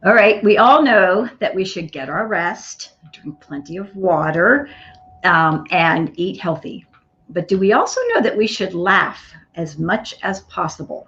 All right, we all know that we should get our rest, drink plenty of water, and eat healthy. But do we also know that we should laugh as much as possible?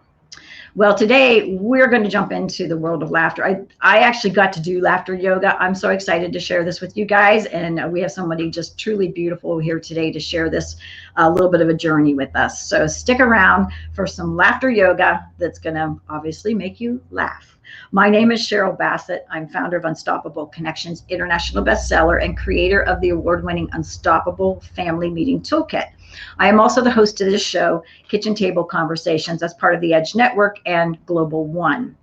Well, today we're going to jump into the world of laughter. I actually got to do laughter yoga. I'm so excited to share this with you guys. And we have somebody just truly beautiful here today to share this little bit of a journey with us. So stick around for some laughter yoga that's going to obviously make you laugh. My name is Cheryl Bassett. I'm founder of Unstoppable Connections, international bestseller, and creator of the award winning Unstoppable Family Meeting Toolkit. I am also the host of this show, Kitchen Table Conversations, as part of the Edge Network and Global One.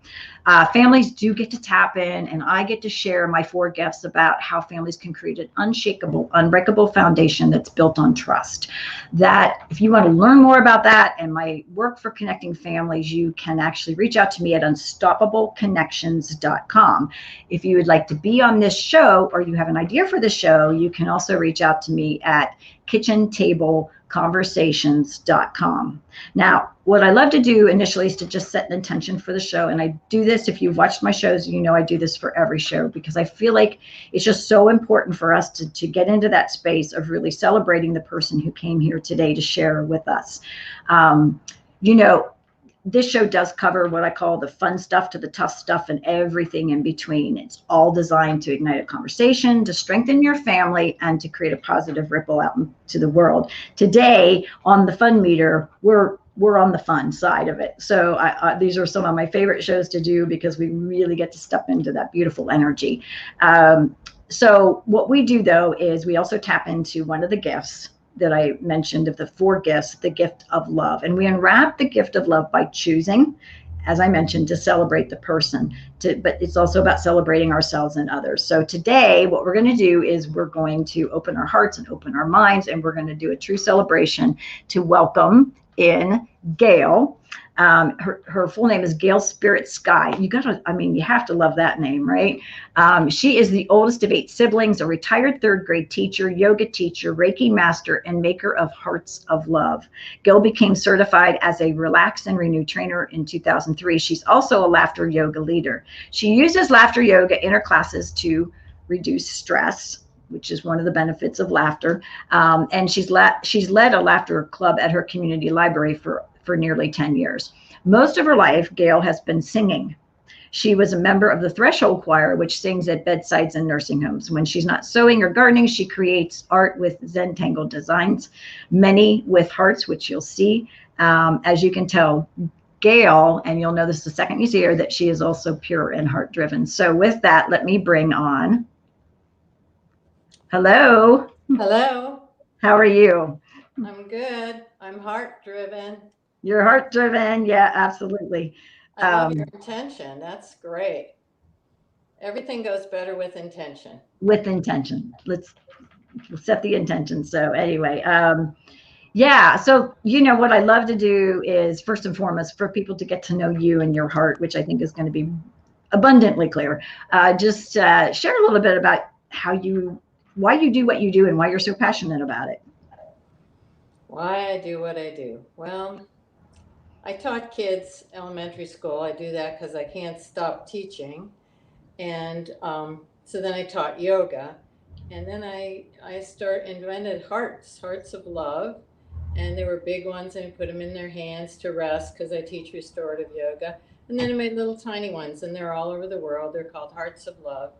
Families do get to tap in, and I get to share my 4 gifts about how families can create an unshakable, unbreakable foundation that's built on trust. That if you want to learn more about that and my work for connecting families, you can actually reach out to me at unstoppableconnections.com. If you would like to be on this show or you have an idea for the show, you can also reach out to me at kitchentableconversations.com. Now, what I love to do initially is to just set an intention for the show. And I do this, if you've watched my shows, you know I do this for every show because I feel like it's just so important for us to get into that space of really celebrating the person who came here today to share with us. Um, you know, this show does cover what I call the fun stuff to the tough stuff and everything in between. It's all designed to ignite a conversation, to strengthen your family, and to create a positive ripple out into the world. Today on the fun meter, we're on the fun side of it. So these are some of my favorite shows to do because we really get to step into that beautiful energy. So what we do though is we also tap into one of the gifts that I mentioned of the 4 gifts, the gift of love. And we unwrap the gift of love by choosing, as I mentioned, to celebrate the person, but it's also about celebrating ourselves and others. So today, what we're going to do is we're going to open our hearts and open our minds, and we're going to do a true celebration to welcome in Gail. Her full name is Gail Spirit Sky. You have to love that name, right? She is the oldest of 8 siblings, a retired 3rd grade teacher, yoga teacher, Reiki Master, and maker of Hearts of Love. Gail became certified as a Relax and Renew trainer in 2003. She's also a laughter yoga leader. She uses laughter yoga in her classes to reduce stress, which is one of the benefits of laughter. And she's led a laughter club at her community library for nearly 10 years. Most of her life, Gail has been singing. She was a member of the Threshold Choir, which sings at bedsides and nursing homes. When she's not sewing or gardening, she creates art with Zentangle designs, many with hearts, which you'll see. As you can tell, Gail, and you'll know this the second you see her, that she is also pure and heart driven. So with that, let me bring on, hello, Hello. how are you? I'm good. I'm heart driven. You're heart driven. Yeah, absolutely. I love your Um, intention. That's great. Everything goes better with intention. with intention. Let's set the intention. So anyway, yeah. So what I love to do is first and foremost for people to get to know you and your heart, which I think is going to be abundantly clear. Just share a little bit about why you do what you do, and why you're so passionate about it. Why I do what I do? Well, I taught kids elementary school. I do that because I can't stop teaching. And so then I taught yoga. And then invented hearts of love. And they were big ones, and I put them in their hands to rest because I teach restorative yoga. And then I made little tiny ones, and they're all over the world. They're called Hearts of Love.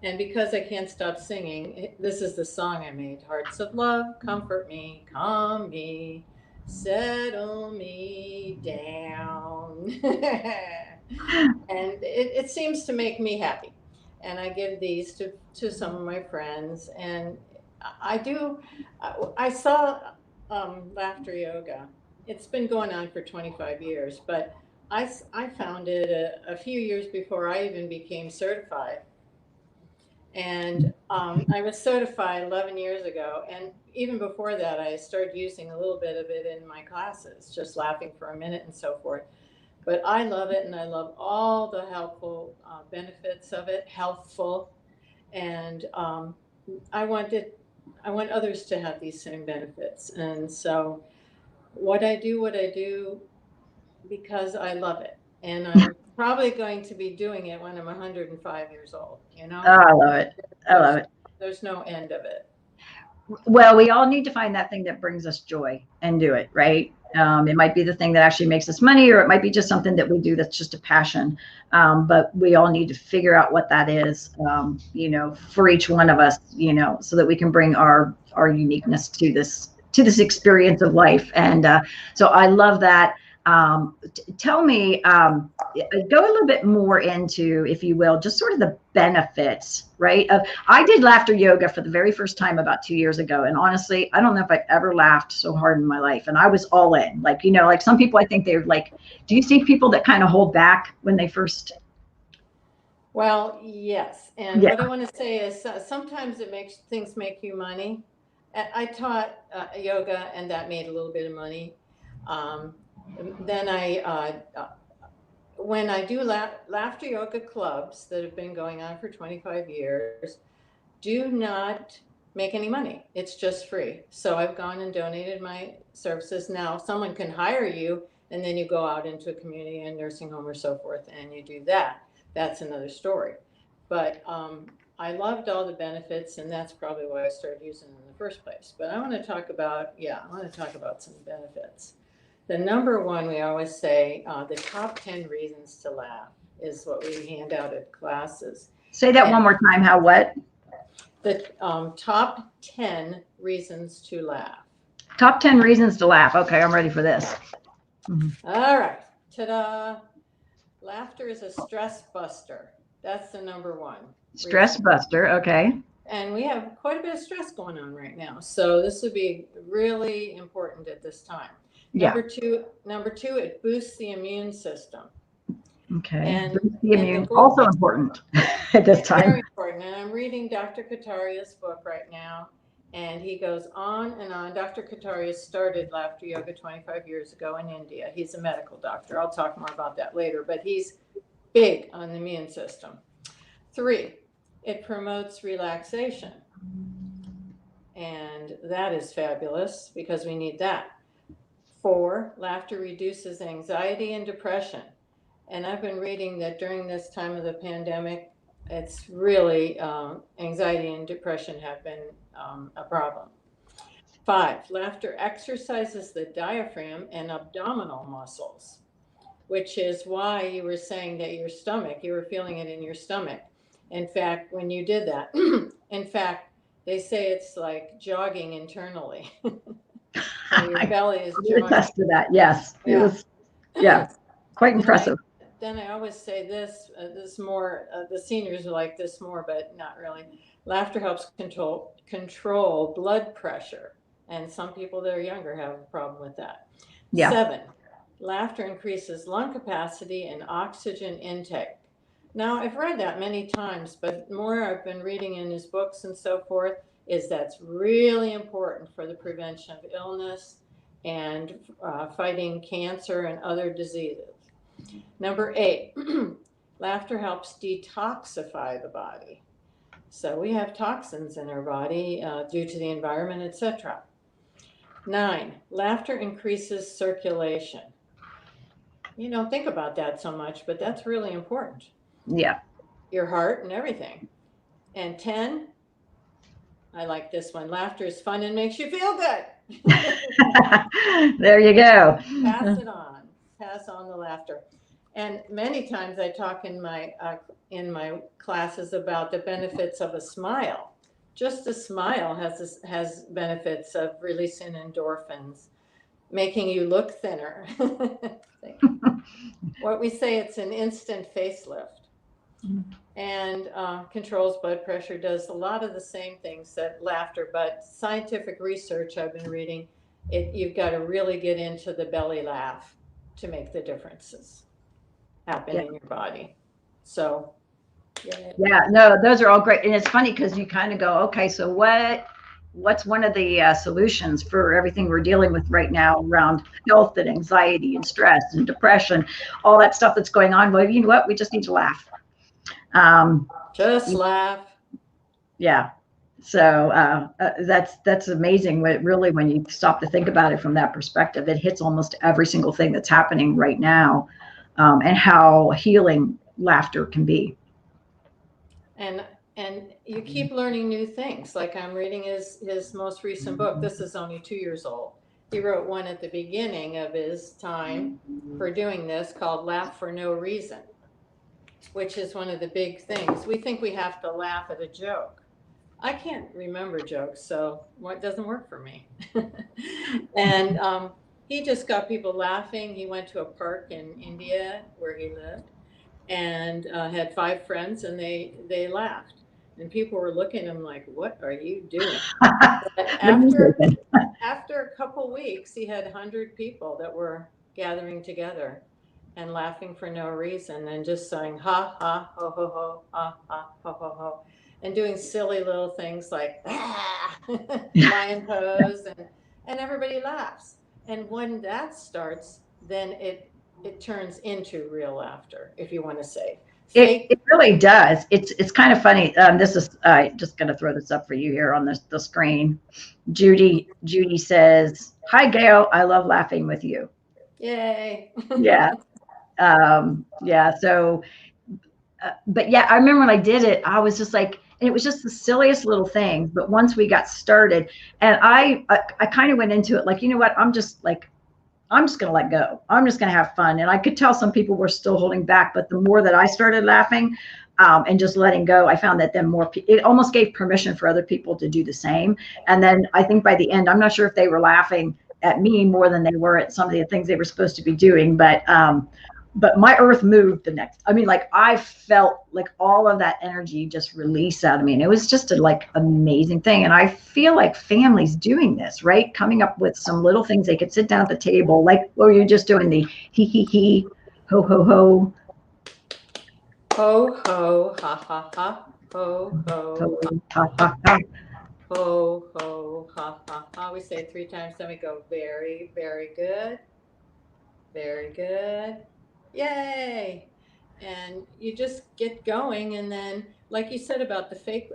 And because I can't stop singing, this is the song I made. Hearts of love, comfort me, calm me, settle me down. And it seems to make me happy. And I give these to some of my friends. And I do, I saw laughter yoga. It's been going on for 25 years, but I found it a few years before I even became certified. And I was certified 11 years ago. And even before that, I started using a little bit of it in my classes, just laughing for a minute and so forth. But I love it, and I love all the helpful benefits of it, healthful. And I wanted, I want others to have these same benefits. And so what I do because I love it. And probably going to be doing it when I'm 105 years old, you Oh, know? I love it. I love There's it. there's no end of it. Well, we all need to find that thing that brings us joy and do it, right? It might be the thing that actually makes us money, or it might be just something that we do that's just a passion. But we all need to figure out what that is, for each one of us, so that we can bring our uniqueness to this experience of life. And so I love that. Tell me, go a little bit more into, if you will, just sort of the benefits, right? I did laughter yoga for the very first time about 2 years ago. And honestly, I don't know if I've ever laughed so hard in my life. And I was all in. Like, like some people, I think they're like, do you see people that kind of hold back when they first? Well, yes. And Yeah. what I want to say is sometimes it makes things make you money. I taught yoga, and that made a little bit of money. Um, then when I do laughter yoga clubs that have been going on for 25 years, do not make any money. It's just free. So I've gone and donated my services. Now someone can hire you, and then you go out into a community and nursing home or so forth, and you do that. That's another story. But I loved all the benefits, and that's probably why I started using them in the first place. But I want to talk about some benefits. The number one, we always say, the top 10 reasons to laugh is what we hand out at classes. Say that one more time. How, what? The top 10 reasons to laugh. Top 10 reasons to laugh. Okay, I'm ready for this. All right. Ta-da. Laughter is a stress buster. That's the number one. Stress buster. Okay. And we have quite a bit of stress going on right now. So this would be really important at this time. Yeah. Number two, it boosts the immune system. Okay. And the immune, also important at this time. Very important. And I'm reading Dr. Kataria's book right now, and he goes on and on. Dr. Kataria started laughter yoga 25 years ago in India. He's a medical doctor. I'll talk more about that later, but he's big on the immune system. 3, it promotes relaxation. And that is fabulous because we need that. 4, laughter reduces anxiety and depression. And I've been reading that during this time of the pandemic, it's really anxiety and depression have been a problem. 5, laughter exercises the diaphragm and abdominal muscles, which is why you were saying that your stomach, you were feeling it in your stomach. In fact, when you did that, in fact, they say it's like jogging internally. So your belly is jogging. Attest to that. Yes. Yeah. It was, quite impressive. Then I always say this more, the seniors are like this more, but not really. Laughter helps control blood pressure. And some people that are younger have a problem with that. Yeah. 7, laughter increases lung capacity and oxygen intake. Now, I've read that many times, but more I've been reading in his books and so forth is that's really important for the prevention of illness and fighting cancer and other diseases. Number 8, laughter helps detoxify the body. So we have toxins in our body due to the environment, etc. 9, laughter increases circulation. You don't think about that so much, but that's really important. Yeah. Your heart and everything. And 10, I like this one. Laughter is fun and makes you feel good. There you go. Pass it on. Pass on the laughter. And many times I talk in my classes about the benefits of a smile. Just a smile has benefits of releasing endorphins, making you look thinner. What we say, it's an instant facelift. And controls blood pressure, does a lot of the same things that laughter, but scientific research I've been reading, you've got to really get into the belly laugh to make the differences happen in your body. So no, those are all great. And it's funny because you kind of go, okay, so what's one of the solutions for everything we're dealing with right now around health and anxiety and stress and depression, all that stuff that's going on? Well, you know what, we just need to laugh. Just laugh. Yeah. So that's amazing. Really, when you stop to think about it from that perspective, it hits almost every single thing that's happening right now. and how healing laughter can be. And you keep learning new things. Like I'm reading his most recent book. This is only 2 years old. He wrote one at the beginning of his time for doing this called Laugh for No Reason, which is one of the big things. We think we have to laugh at a joke. I can't remember jokes, so what doesn't work for me. And he just got people laughing. He went to a park in India where he lived and had 5 friends, and they laughed. And people were looking at him like, "What are you doing?" But What are you thinking? after a couple weeks, he had 100 people that were gathering together and laughing for no reason and just saying ha ha ho ho ho ha ha ho ho ho and doing silly little things like lion pose and everybody laughs. And when that starts, then it turns into real laughter, if you want to say. It, Fake. it really does. It's kind of funny. This is just going to throw this up for you here on the screen. Judy says, "Hi Gail, I love laughing with you." Yay. Yeah, yeah. So, but yeah, I remember when I did it, I was just like, and it was just the silliest little things. But once we got started, and I kind of went into it like, you know what? I'm just going to let go. I'm just going to have fun. And I could tell some people were still holding back, but the more that I started laughing and just letting go, I found that then it almost gave permission for other people to do the same. And then I think by the end, I'm not sure if they were laughing at me more than they were at some of the things they were supposed to be doing. But my earth moved the next. I mean, like I felt like all of that energy just release out of me. And it was just a like amazing thing. And I feel like families doing this, right? Coming up with some little things they could sit down at the table, like, oh, you're just doing the he, ho, ho, ho. Ho ho ha ha ha. Ho ho ha Ha, ha, ha. ho ho ha ha ha. We say it 3 times, then we go very, very good. Very good. Yay. And you just get going. And then, like you said about the fake,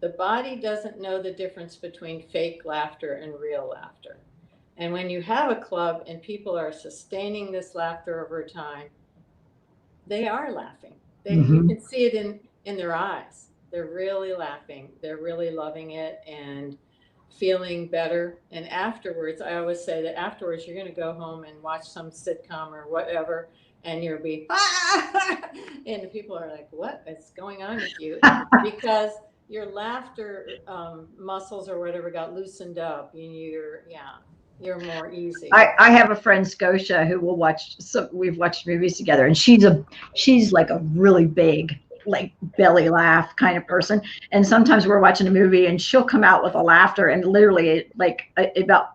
the body doesn't know the difference between fake laughter and real laughter. And when you have a club and people are sustaining this laughter over time, they are laughing. You Mhm. can see it in their eyes. They're really laughing. They're really loving it and feeling better. And afterwards, I always say that afterwards, you're going to go home and watch some sitcom or whatever, and you'll be, and the people are like, what is going on with you? Because your laughter muscles or whatever got loosened up. And you're more easy. I have a friend Scotia who will watch. So we've watched movies together, and she's like a really big like belly laugh kind of person. And sometimes we're watching a movie, and she'll come out with a laughter, and literally about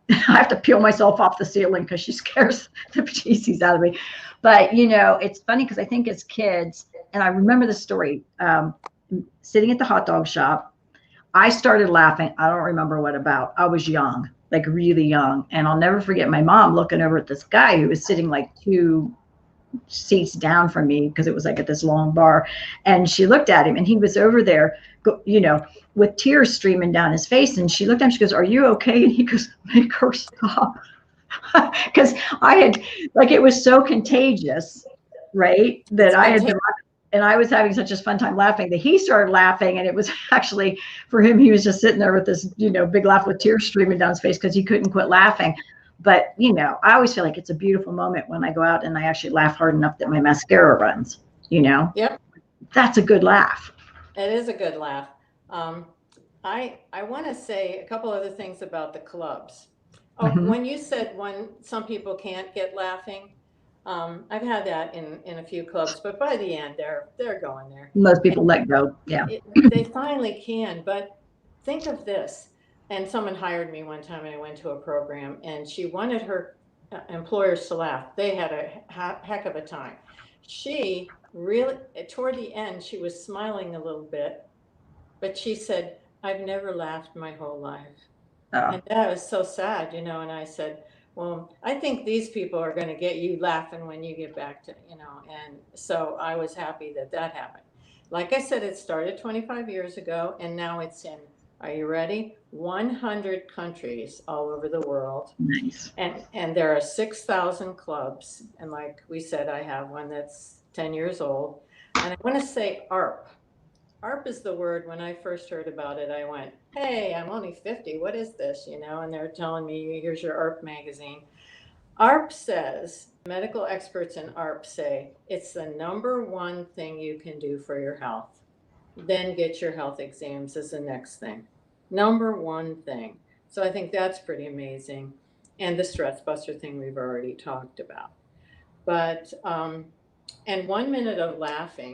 I have to peel myself off the ceiling because she scares the bejesus out of me. But it's funny because I think as kids, and I remember the story, sitting at the hot dog shop, I started laughing. I don't remember what about. I was young, like really young. And I'll never forget my mom looking over at this guy who was sitting like 2 seats down from me because it was like at this long bar. And she looked at him and he was over there, with tears streaming down his face. And she looked at him, she goes, "Are you okay?" And he goes, "Make her stop." Because I had, like, it was so contagious, right? That I had been, and I was having such a fun time laughing that he started laughing. And it was actually for him, he was just sitting there with this, big laugh with tears streaming down his face because he couldn't quit laughing. But, I always feel like it's a beautiful moment when I go out and I actually laugh hard enough that my mascara runs, Yep. That's a good laugh. It is a good laugh. I want to say a couple other things about the clubs. Oh, Mhm. when you said when some people can't get laughing, I've had that in a few clubs, but by the end they're going there. Most And people let go. Yeah. they finally can. But think of this. And someone hired me one time, and I went to a program, and she wanted her employers to laugh. They had a heck of a time. She really, toward the end, she was smiling a little bit, but she said, "I've never laughed my whole life." And that was so sad, And I said, "Well, I think these people are going to get you laughing when you get back to, And so I was happy that happened. Like I said, it started 25 years ago, and now it's in Are you ready? 100 countries all over the world. Nice. And there are 6,000 clubs. And like we said, I have one that's 10 years old. And I want to say ARP. ARP is the word. When I first heard about it, I went, hey, I'm only 50. What is this? You know, and they're telling me, here's your ARP magazine. ARP says, medical experts in ARP say, it's the number one thing you can do for your health. Then get your health exams as the next thing. Number one thing. So I think that's pretty amazing. And the stress buster thing we've already talked about. But, and 1 minute of laughing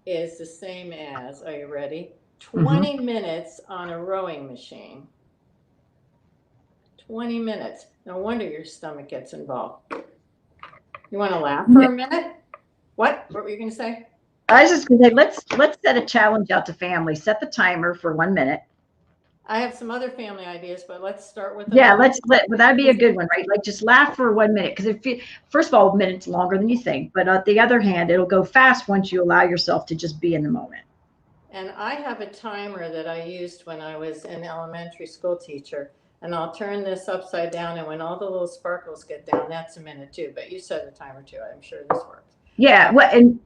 is the same as, are you ready? 20 minutes on a rowing machine. 20 minutes. No wonder your stomach gets involved. You want to laugh for a minute? What were you going to say? I was just going to say, let's set a challenge out to families. Set the timer for 1 minute. I have some other family ideas, but let's start with that'd be a good one, right? Like just laugh for 1 minute, because first of all, a minute's longer than you think, but on the other hand, it'll go fast once you allow yourself to just be in the moment. And I have a timer that I used when I was an elementary school teacher, and I'll turn this upside down, and when all the little sparkles get down, that's a minute too. But you set a timer too. I'm sure this works. Yeah, well, and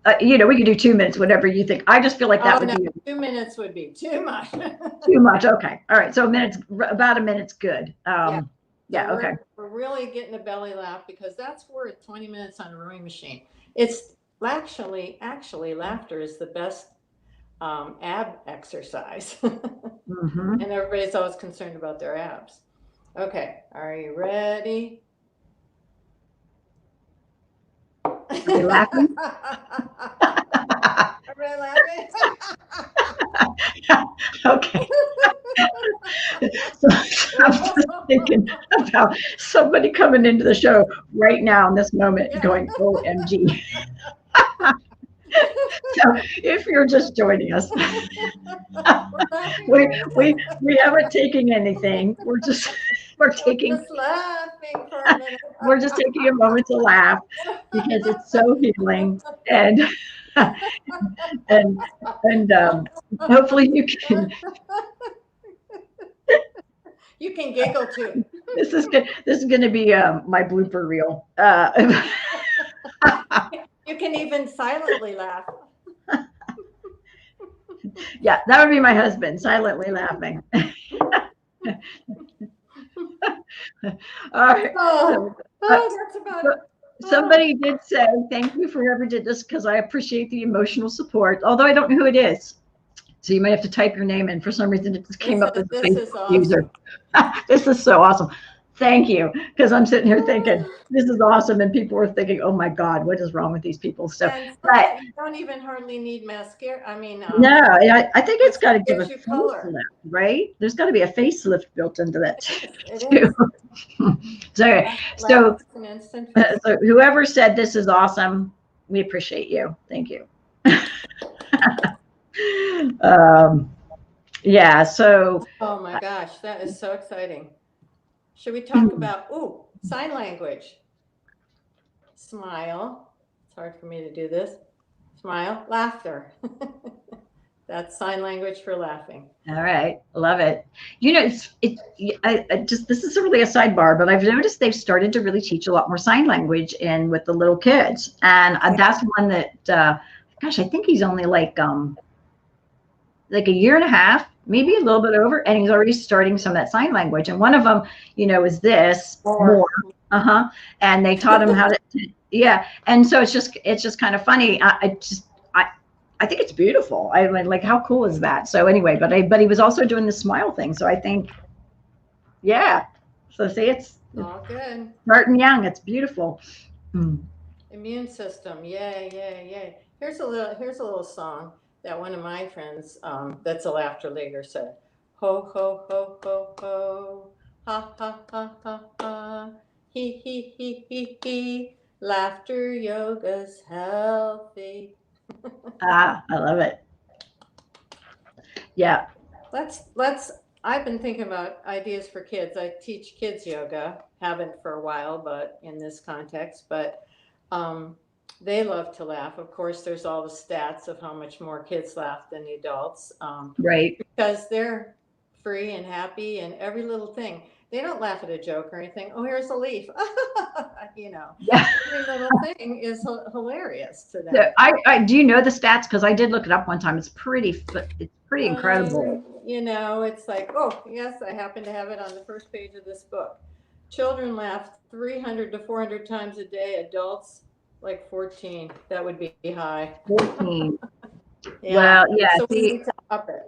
we can do 2 minutes, whatever you think. I just feel like that would be 2 minutes would be too much. Too much. Okay, all right. So about a minute's good. So okay. We're really getting a belly laugh, because that's worth 20 minutes on a rowing machine. It's actually laughter is the best ab exercise. And everybody's always concerned about their abs. Okay, are you ready? Are you laughing? Everybody laughing? Okay. So I'm just thinking about somebody coming into the show right now in this moment going, OMG. So if you're just joining us, we haven't taken anything. We're just laughing for a minute. We're just taking a moment to laugh, because it's so healing, and hopefully you can giggle too. This is good. This is going to be my blooper reel. You can even silently laugh. Yeah, that would be my husband, silently laughing. All right. That's about it. Somebody did say, thank you for whoever did this, because I appreciate the emotional support, although I don't know who it is. So you might have to type your name in. For some reason, it just came up as a Facebook user. This is so awesome. Thank you, because I'm sitting here thinking, this is awesome, and people were thinking, oh my God, what is wrong with these people? So, but you don't even hardly need mascara. I mean, no, I think it's got to give a facelift, right? There's got to be a facelift built into that too. So whoever said this is awesome, we appreciate you. Thank you. Yeah. So. Oh my gosh, that is so exciting. Should we talk about sign language? Smile. It's hard for me to do this. Smile. Laughter. That's sign language for laughing. All right, love it. This is really a sidebar, but I've noticed they've started to really teach a lot more sign language with the little kids, and that's one that, gosh, I think he's only like a year and a half, maybe a little bit over, and he's already starting some of that sign language. And one of them, is this more, and they taught him how to, And so it's just kind of funny. I think it's beautiful. I mean, like, how cool is that? So anyway, but he was also doing the smile thing. So I think, So see, it's all good. Starting young, it's beautiful. Immune system, yay. Here's a little song that one of my friends, that's a laughter leader, said. Ho, ho, ho, ho, ho. Ha, ha, ha, ha, ha. He. Laughter yoga's healthy. I love it. Yeah. I've been thinking about ideas for kids. I teach kids yoga, haven't for a while, but in this context, but they love to laugh. Of course, there's all the stats of how much more kids laugh than the adults. Right. Because they're free and happy and every little thing. They don't laugh at a joke or anything. Oh, here's a leaf. You know, Yeah. every little thing is hilarious to So them. I do you know the stats? Because I did look it up one time. It's pretty incredible. You know, it's like, oh, yes, I happen to have it on the first page of this book. Children laugh 300 to 400 times a day. Adults, like 14. That would be high. 14. Yeah. Well, yeah. So we See, need to up it.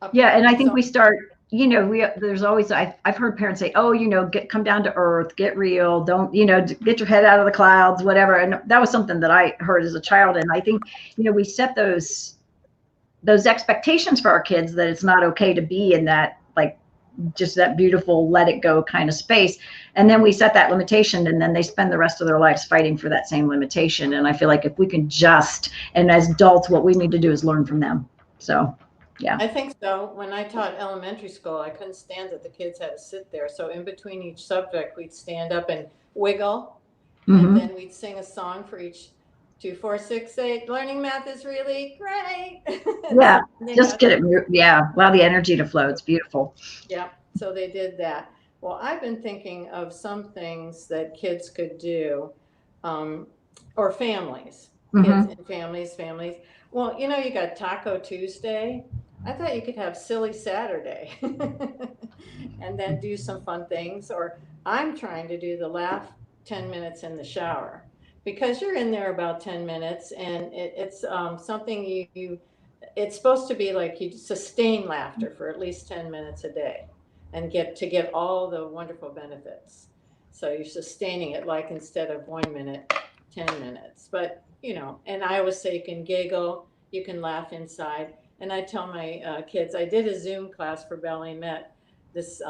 Up yeah, it. and I think So we start. There's always I've heard parents say, "Oh, come down to earth, get real, don't get your head out of the clouds, whatever." And that was something that I heard as a child, and I think we set those expectations for our kids that it's not okay to be in that, like, just that beautiful let it go kind of space, and then we set that limitation, and then they spend the rest of their lives fighting for that same limitation. And I feel like if we can and as adults, what we need to do is learn from them. So yeah. I think so. When I taught elementary school, I couldn't stand that the kids had to sit there. So in between each subject, we'd stand up and wiggle, and Hmm. then we'd sing a song for each 2, 4, 6, 8. Learning math is really great. Yeah, So they just got get to it. Yeah, allow the energy to flow. It's beautiful. Yeah, so they did that. Well, I've been thinking of some things that kids could do, um, or families, kids Hmm. and families. Well, you got Taco Tuesday. I thought you could have Silly Saturday and then do some fun things. Or I'm trying to do the laugh 10 minutes in the shower, because you're in there about 10 minutes, and it's something it's supposed to be like you sustain laughter for at least 10 minutes a day and get all the wonderful benefits. So you're sustaining it, like, instead of 1 minute, 10 minutes. But, and I always say you can giggle, you can laugh inside. And I tell my kids, I did a Zoom class for Ballet Met this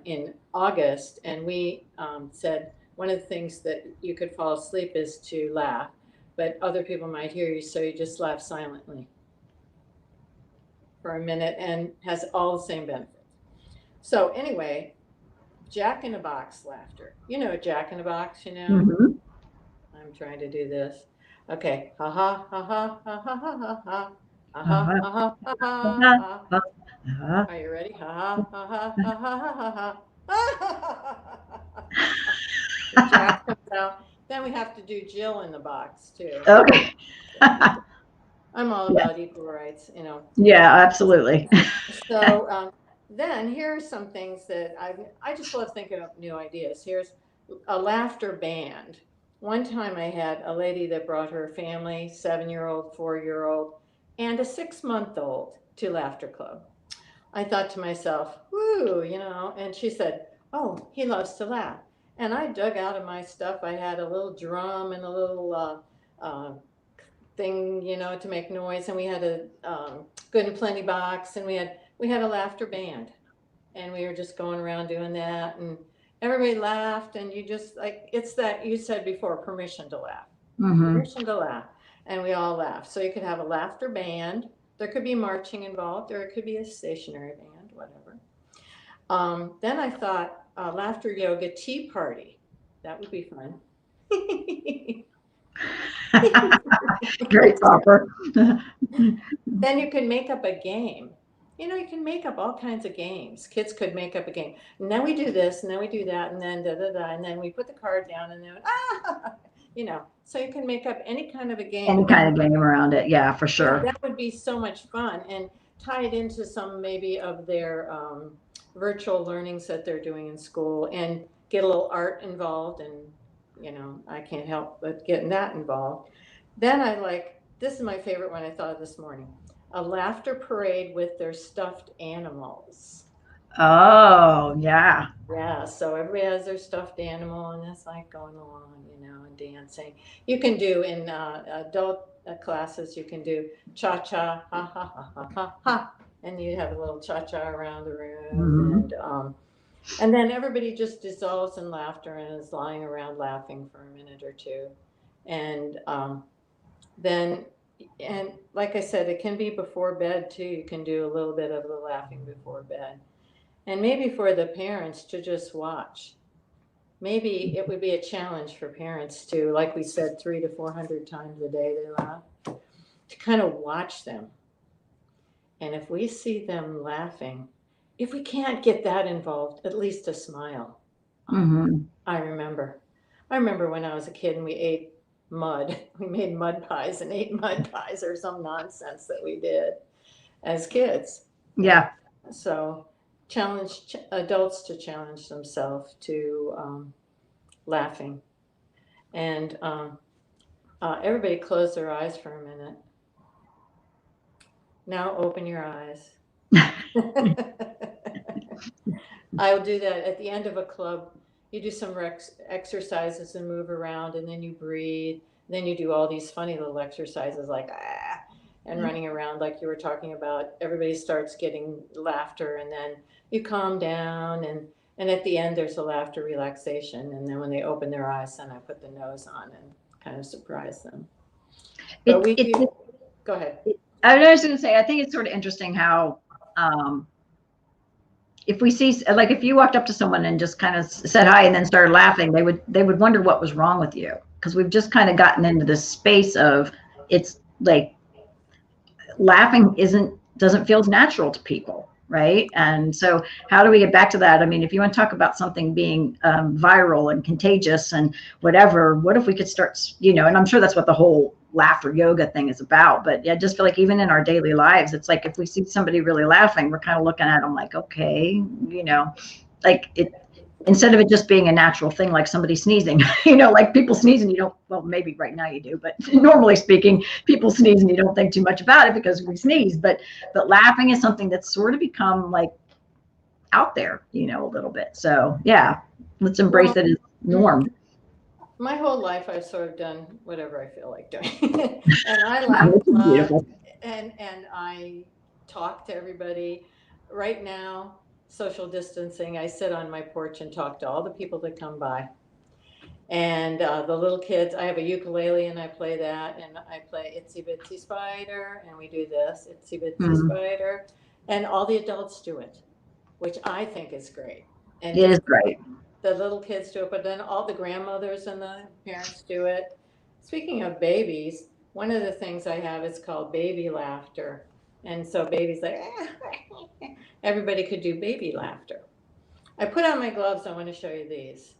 in August, and we said one of the things that you could fall asleep is to laugh, but other people might hear you, so you just laugh silently for a minute, and has all the same benefits. So anyway, Jack in a Box laughter. Jack in a Box. Hmm. I'm trying to do this. Okay. Ha ha ha ha ha ha ha ha. Ha ha Uh-huh. ha ha ha ha Uh-huh. ha. Uh-huh. Are you ready? Ha ha ha ha ha ha ha ha. The Jack comes out. Then we have to do Jill in the box too. Okay. I'm all Yes. about equal rights. Yeah, absolutely. So then here are some things that I just love thinking up new ideas. Here's a laughter band. One time I had a lady that brought her family, 7-year-old, 4-year-old, and a 6-month-old to Laughter Club. I thought to myself, woo, and she said, oh, he loves to laugh. And I dug out of my stuff. I had a little drum and a little thing, to make noise, and we had a good and plenty box, and we had a laughter band, and we were just going around doing that, and everybody laughed, and you just, like, it's that you said before, permission to laugh, Hmm. permission to laugh, and we all laughed. So you could have a laughter band. There could be marching involved, or it could be a stationary band, whatever. Then I thought laughter yoga tea party. That would be fun. Great offer. Then you can make up a game. You can make up all kinds of games. Kids could make up a game. And then we do this, and then we do that, and then da da da, and then we put the card down, and then So you can make up any kind of a game, Any and then kind of game around it. Yeah, for yeah, sure. that would be so much fun, and tie it into some maybe of their virtual learnings that they're doing in school, and get a little art involved, and I can't help but getting that involved. Then this is my favorite one I thought of this morning: a laughter parade with their stuffed animals. Oh, yeah. Yeah, so everybody has their stuffed animal, and it's like going along, and dancing. You can do in adult classes, you can do cha cha, ha ha ha ha ha ha, and you have a little cha cha around the room, Hmm. and then everybody just dissolves in laughter and is lying around laughing for a minute or two, and then, and like I said, it can be before bed too. You can do a little bit of the laughing before bed. And maybe for the parents to just watch. Maybe it would be a challenge for parents to, like we said, 300 to 400 times a day they laugh, to kind of watch them. And if we see them laughing, if we can't get that involved, at least a smile. Mm-hmm. I remember when I was a kid and we ate mud. We made mud pies and ate mud pies or some nonsense that we did as kids. Yeah. And so challenge adults to challenge themselves to laughing. And everybody close their eyes for a minute. Now open your eyes. I'll do that at the end of a club. You do some exercises and move around, and then you breathe. Then you do all these funny little exercises like and running around like you were talking about. Everybody starts getting laughter, and then you calm down, and at the end there's a laughter relaxation. And then when they open their eyes, then I put the nose on and kind of surprise them. But go ahead. I was going to say, I think it's sort of interesting how if we see, like, if you walked up to someone and just kind of said hi and then started laughing, they would wonder what was wrong with you, because we've just kind of gotten into this space of, it's like laughing doesn't feel natural to people, right? And so how do we get back to that? I mean, if you want to talk about something being viral and contagious and whatever, what if we could start, and I'm sure that's what the whole laughter yoga thing is about. But I just feel like even in our daily lives, it's like if we see somebody really laughing, we're kind of looking at them like, okay, like it, instead of it just being a natural thing, like somebody sneezing, like people sneezing, you don't, well, maybe right now you do, but normally speaking, people sneeze and you don't think too much about it because we sneeze, but laughing is something that's sort of become like out there, a little bit. So yeah, let's embrace it as norm. My whole life I've sort of done whatever I feel like doing. And I laugh a lot, and I talk to everybody. Right now, social distancing, I sit on my porch and talk to all the people that come by. And the little kids, I have a ukulele and I play that, and I play Itsy Bitsy Spider, and we do this, Itsy Bitsy Spider, and all the adults do it, which I think is great. And it is great. The little kids do it, but then all the grandmothers and the parents do it. Speaking of babies, one of the things I have is called baby laughter. And so babies like, everybody could do baby laughter. I put on my gloves. I want to show you these.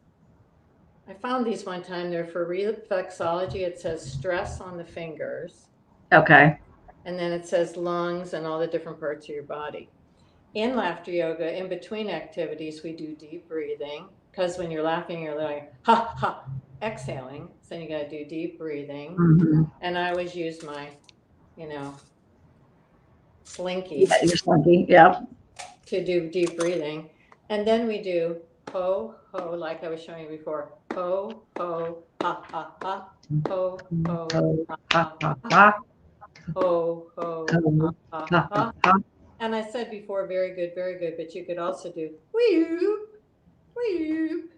I found these one time. They're for reflexology. It says stress on the fingers. Okay. And then it says lungs and all the different parts of your body. In laughter yoga, in between activities, we do deep breathing, because when you're laughing, you're like, ha, ha, exhaling. So you got to do deep breathing. Mm-hmm. And I always use my, slinky. Yeah, your slinky, yeah. To do deep breathing. And then we do ho, ho, like I was showing you before. Ho, ho, ha, ha, ha. Ho, ho, ha, ha, ha. Ho, ho, ha, ha, ha. And I said before, very good, but you could also do wee-oop, wee-oop.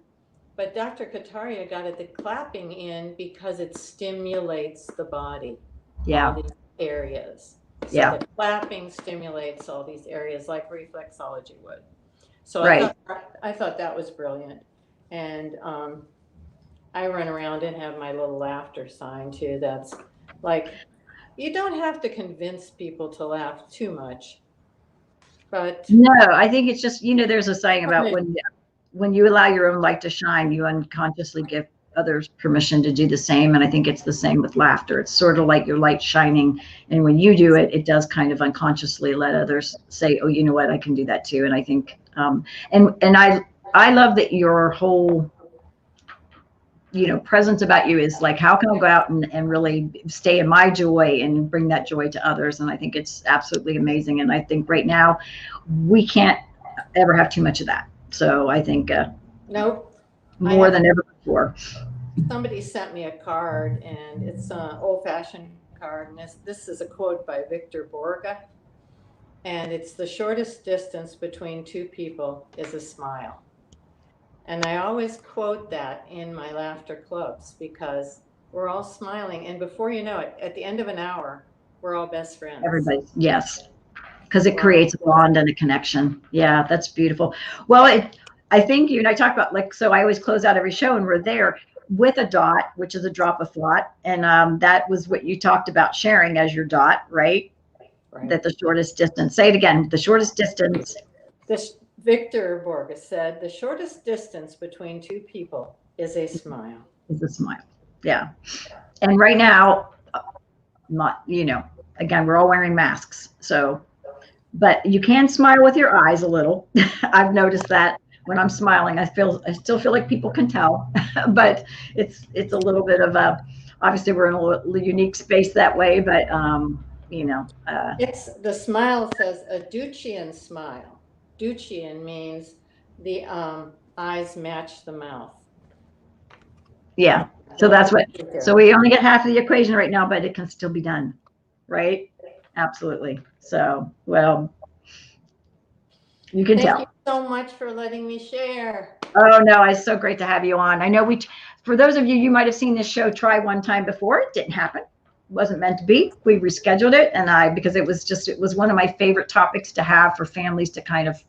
But Dr. Kataria got the clapping in because it stimulates the body. Yeah. All these areas. So yeah. The clapping stimulates all these areas like reflexology would. So right. I thought that was brilliant. And I run around and have my little laughter sign too. That's like, you don't have to convince people to laugh too much. But no, I think it's just, there's a saying about when you allow your own light to shine, you unconsciously give others permission to do the same. And I think it's the same with laughter. It's sort of like your light shining. And when you do it, it does kind of unconsciously let others say, oh, you know what, I can do that too. And I think, and I love that your whole, presence about you is like, how can I go out and really stay in my joy and bring that joy to others? And I think it's absolutely amazing. And I think right now we can't ever have too much of that. So I think nope, more than ever before. Somebody sent me a card, and it's an old-fashioned card. And this is a quote by Victor Borga. And it's the shortest distance between two people is a smile. And I always quote that in my laughter clubs because we're all smiling. And before you know it, at the end of an hour, we're all best friends. Everybody, yes. Because it creates a bond and a connection. Yeah, that's beautiful. Well, I think you and I talk about, like, so I always close out every show and we're there with a dot, which is a drop of thought. And that was what you talked about sharing as your dot, right? That the shortest distance, say it again, the shortest distance Victor Borges said, the shortest distance between two people is a smile. Is a smile. Yeah. And right now, not, again, we're all wearing masks. So, but you can smile with your eyes a little. I've noticed that when I'm smiling, I still feel like people can tell, but it's a little bit of obviously we're in a little unique space that way, but it's the smile says a Duchian smile. Duchian means the eyes match the mouth. Yeah. So that's what, so we only get half of the equation right now, but it can still be done. Right. Absolutely. So, well, you can tell. Thank you so much for letting me share. Oh, no, it's so great to have you on. I know for those of you, you might have seen this show try one time before. It didn't happen. It wasn't meant to be. We rescheduled it. And because it was one of my favorite topics to have for families to kind of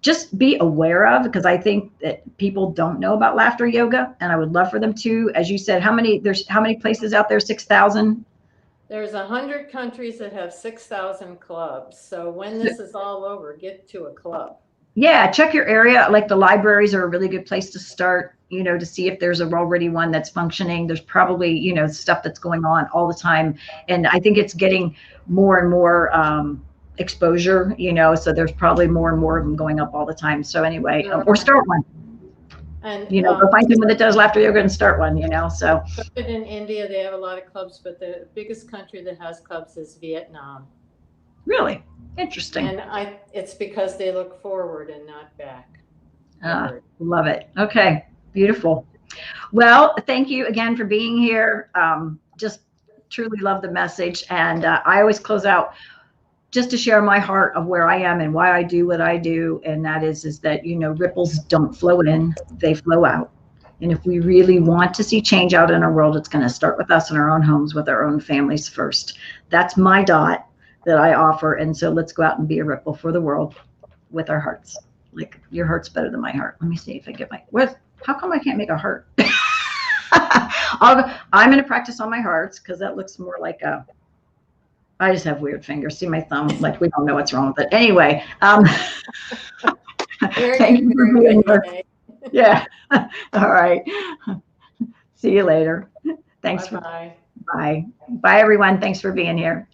just be aware of, because I think that people don't know about laughter yoga, and I would love for them to. As you said, how many places out there? 6,000? There's 100 countries that have 6,000 clubs. So when this is all over, get to a club. Yeah, check your area. Like the libraries are a really good place to start, to see if there's already one that's functioning. There's probably, stuff that's going on all the time. And I think it's getting more and more exposure, so there's probably more and more of them going up all the time. So anyway, or start one. And go find someone that does laughter yoga and start one, so. In India, they have a lot of clubs, but the biggest country that has clubs is Vietnam. Really? Interesting. And it's because they look forward and not back. Love it. Okay. Beautiful. Well, thank you again for being here. Just truly love the message. And I always close out just to share my heart of where I am and why I do what I do. And that is that, ripples don't flow in, they flow out. And if we really want to see change out in our world, it's going to start with us in our own homes, with our own families first. That's my dot that I offer. And so let's go out and be a ripple for the world with our hearts. Like, your heart's better than my heart. Let me see if I get how come I can't make a heart? I'm going to practice on my hearts, because that looks more like I just have weird fingers. See my thumb? Like, we don't know what's wrong with it. Anyway, thank you for being here. Yeah. All right. See you later. Thanks. Bye. Bye. Bye, everyone. Thanks for being here.